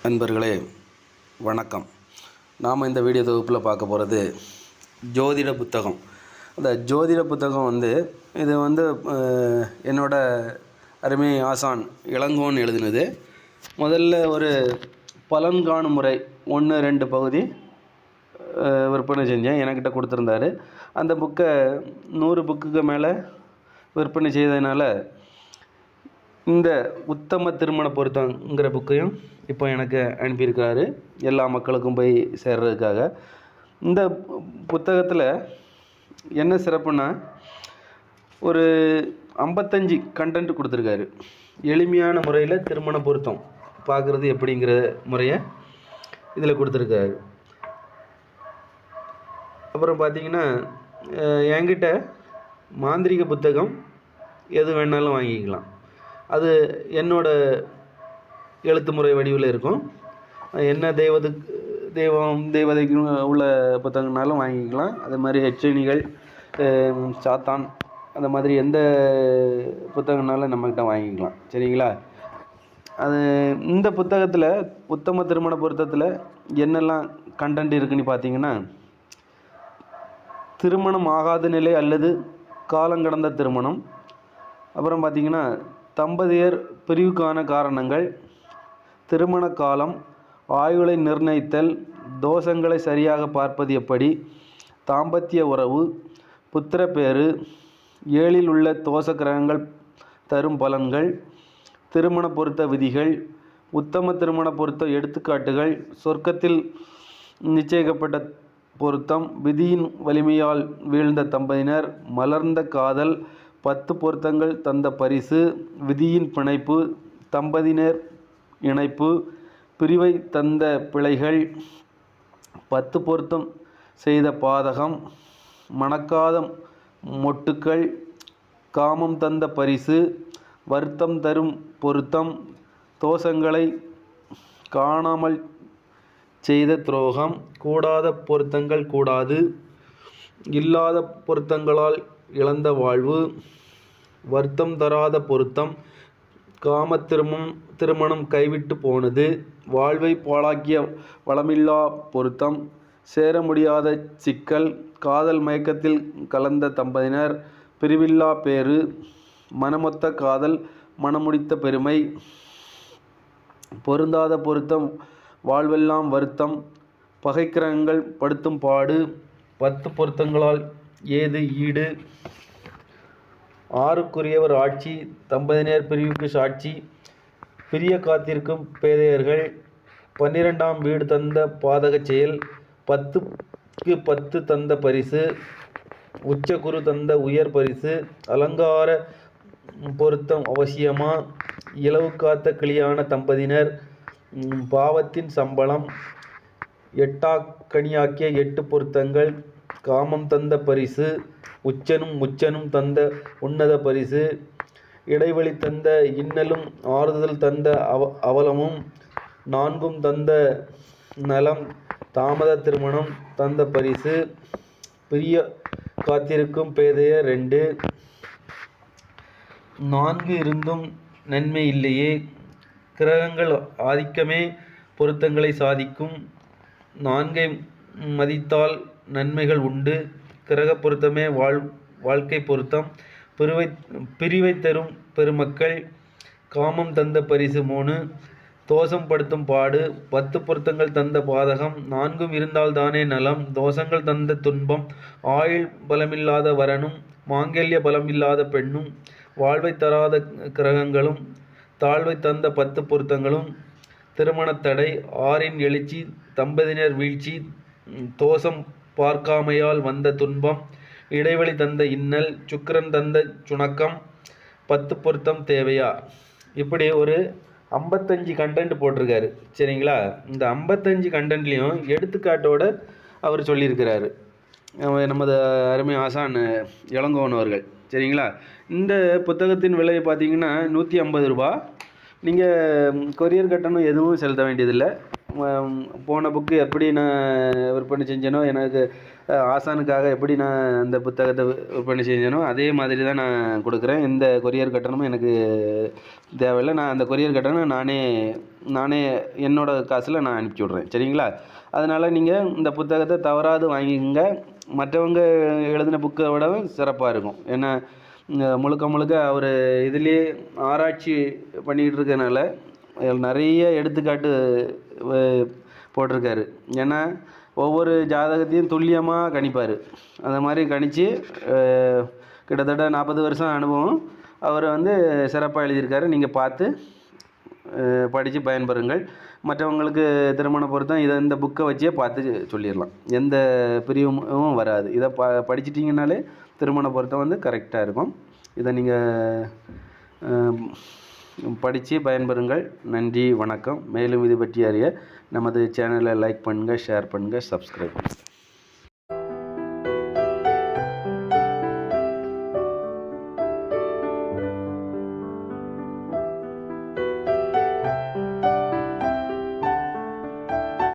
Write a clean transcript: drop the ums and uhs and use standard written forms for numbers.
நண்பர்களே வணக்கம். நாம் இந்த வீடியோ தொகுப்பில் பார்க்க போகிறது ஜோதிட புத்தகம். அந்த ஜோதிட புத்தகம் இது என்னோட அருமை ஆசான் இளங்கோன் எழுதினது. முதல்ல ஒரு பலன் காணும் முறை 1-2 பகுதி விற்பனை செஞ்சேன். என்கிட்ட கொடுத்துருந்தாரு. அந்த புக்கை 100 புக்குக்கு மேலே விற்பனை செய்ததுனால இந்த உத்தம திருமண பொருத்தங்கிற புக்கையும் இப்போ எனக்கு அனுப்பியிருக்காரு, எல்லா மக்களுக்கும் போய் சேர்றதுக்காக. இந்த புத்தகத்தில் என்ன சிறப்புன்னா, ஒரு 55 கண்டென்ட் கொடுத்துருக்காரு. எளிமையான முறையில் திருமண பொருத்தம் பார்க்குறது எப்படிங்கிற முறையை இதில் கொடுத்துருக்காரு. அப்புறம் பார்த்திங்கன்னா, என்கிட்ட மாந்திரிக புத்தகம் எது வேணாலும் வாங்கிக்கலாம். அது என்னோடய எழுத்து முறை வடிவில் இருக்கும். என்ன தெய்வதைக்கு உள்ள புத்தகங்களாலும் வாங்கிக்கலாம். அது மாதிரி எச்சனிகள், சாத்தான், அந்த மாதிரி எந்த புத்தகங்களாலும் நம்மக்கிட்ட வாங்கிக்கலாம். சரிங்களா? அது இந்த புத்தகத்தில் உத்தம திருமண பொருத்தத்தில் என்னெல்லாம் கண்டென்ட் இருக்குன்னு பார்த்தீங்கன்னா, திருமணம் ஆகாத நிலை அல்லது காலங்கடந்த திருமணம், அப்புறம் பார்த்திங்கன்னா தம்பதியர் பிரிவுக்கான காரணங்கள், திருமண காலம், ஆயுளை நிர்ணயித்தல், தோஷங்களை சரியாக பார்ப்பது எப்படி, தாம்பத்திய உறவு, புத்திரப்பேறு, 7இல் உள்ள தோஷ கிரகங்கள் தரும் பலன்கள், திருமண பொருத்த விதிகள், உத்தம திருமண பொருத்த எடுத்துக்காட்டுகள், சொர்க்கத்தில் நிச்சயிக்கப்பட்ட பொருத்தம், விதியின் வலிமையால் வீழ்ந்த தம்பதியினர், மலர்ந்த காதல், 10 பொருத்தங்கள் தந்த பரிசு, விதியின் பிணைப்பு, தம்பதியினர் இணைப்பு, பிரிவை தந்த பிழைகள், 10 பொருத்தம் செய்த பாதகம், மணக்காத மொட்டுக்கள், காமம் தந்த பரிசு, வருத்தம் தரும் பொருத்தம், தோஷங்களை காணாமல் செய்த துரோகம், கூடாத பொருத்தங்கள் கூடாது, இல்லாத பொருத்தங்களால் இழந்த வாழ்வு, வருத்தம் தராத பொருத்தம், காம திருமணம் கைவிட்டு போனது, வாழ்வை பாழாக்கிய வளமில்லா பொருத்தம், சேர முடியாத சிக்கல், காதல் மயக்கத்தில் கலந்த தம்பதியினர், பிரிவில்லா பேறு, மனமொத்த காதல், மனமுடித்த பெருமை, பொருந்தாத பொருத்தம், வாழ்வெல்லாம் வருத்தம், பகைக்கிரகங்கள் படுத்தும் பாடு, 10 பொருத்தங்களால் ஏது ஈடு, 6க்குரியவர் ஆட்சி, தம்பதியினர் பிரிவுக்கு சாட்சி, பிரிய காத்திருக்கும் பேதையர்கள், 12ஆம் வீடு தந்த பாதக செயல், 10க்கு 10 தந்த பரிசு, உச்சகுரு தந்த உயர் பரிசு, அலங்கார பொருத்தம் அவசியமா, இலவு காத்த கிளியான தம்பதியினர், பாவத்தின் சம்பளம், 8கனியாக்கிய 8 பொருத்தங்கள், காமம் தந்த பரிசு, உச்சனும் முச்சனும் தந்த உன்னத பரிசு, இடைவெளி தந்த இன்னலும் ஆறுதல் தந்த அவலமும், 4ம் தந்த நலம், தாமத திருமணம் தந்த பரிசு, பிரிய காத்திருக்கும் பேதையர் 2, 4 இருந்தும் நன்மை இல்லையே, கிரகங்கள் ஆதிக்கமே பொருத்தங்களை சாதிக்கும், 4ஐ மதித்தால் நன்மைகள் உண்டு, கிரக பொருத்தமே வாழ்க்கை பொருத்தம், பிரிவை தரும் பெருமக்கள், காமம் தந்த பரிசு 3, தோஷம் படுத்தும் பாடு, 10 பொருத்தங்கள் தந்த பாதகம், 4ம் இருந்தால் தானே நலம், தோஷங்கள் தந்த துன்பம், ஆயுள் பலமில்லாத வரனும், மாங்கல்ய பலமில்லாத பெண்ணும், வாழ்வை தராத கிரகங்களும், தாழ்வை தந்த 10 பொருத்தங்களும், திருமணத்தடை, 6இன் எழுச்சி, தம்பதியினர் வீழ்ச்சி, தோஷம் பார்க்காமையால் வந்த துன்பம், இடைவெளி தந்த இன்னல், சுக்கிரன் தந்த சுணக்கம், 10 பொருத்தம் தேவையா, இப்படி ஒரு 55 கண்டென்ட் போட்டிருக்காரு. சரிங்களா? இந்த 55 கண்டென்ட்லேயும் எடுத்துக்காட்டோடு அவர் சொல்லியிருக்கிறாரு, நமது அருமை ஆசான் இளங்கோவன் அவர்கள். சரிங்களா? இந்த புத்தகத்தின் விலை பார்த்திங்கன்னா 150 ரூபா. நீங்கள் கொரியர் கட்டணம் எதுவும் செலுத்த வேண்டியதில்லை. போன புக்கு எப்படி நான் விற்பனை செஞ்சேனோ, எனக்கு ஆசானுக்காக எப்படி நான் அந்த புத்தகத்தை விற்பனை செஞ்சேனோ அதே மாதிரி தான் நான் கொடுக்குறேன். எந்த கொரியர் கட்டணமும் எனக்கு தேவையில்லை. நான் அந்த கொரியர் கட்டணம் நானே என்னோடய காசில் நான் அனுப்பிச்சி விட்றேன். சரிங்களா? அதனால் நீங்கள் இந்த புத்தகத்தை தவறாது வாங்கிக்கோங்க. மற்றவங்க எழுதின புக்கை விடவும் சிறப்பாக இருக்கும். ஏன்னா முழுக்க அவர் இதுலேயே ஆராய்ச்சி பண்ணிக்கிட்டு இருக்கனால நிறைய எடுத்துக்காட்டு போட்டிருக்காரு. ஏன்னா ஒவ்வொரு ஜாதகத்தையும் துல்லியமாக கணிப்பார். அந்த மாதிரி கணித்து கிட்டத்தட்ட 40 வருஷம் அனுபவம் அவர் சிறப்பாக எழுதியிருக்காரு. நீங்கள் பார்த்து படித்து பயன்பெறுங்கள். மற்றவங்களுக்கு திருமண பொருத்தம் இந்த புக்கை வச்சே பார்த்து சொல்லிடலாம். எந்த பிரிவும் வராது. இதை படிச்சிட்டிங்கனாலே திருமண பொருத்தம் கரெக்டாக இருக்கும். இதை நீங்கள் படித்து பயன்பெறுங்கள். நன்றி, வணக்கம். மேலும் இது பற்றி அறிய நமது சேனலை லைக் பண்ணுங்கள், ஷேர் பண்ணுங்கள், சப்ஸ்கிரைப் பண்ணுங்கள்.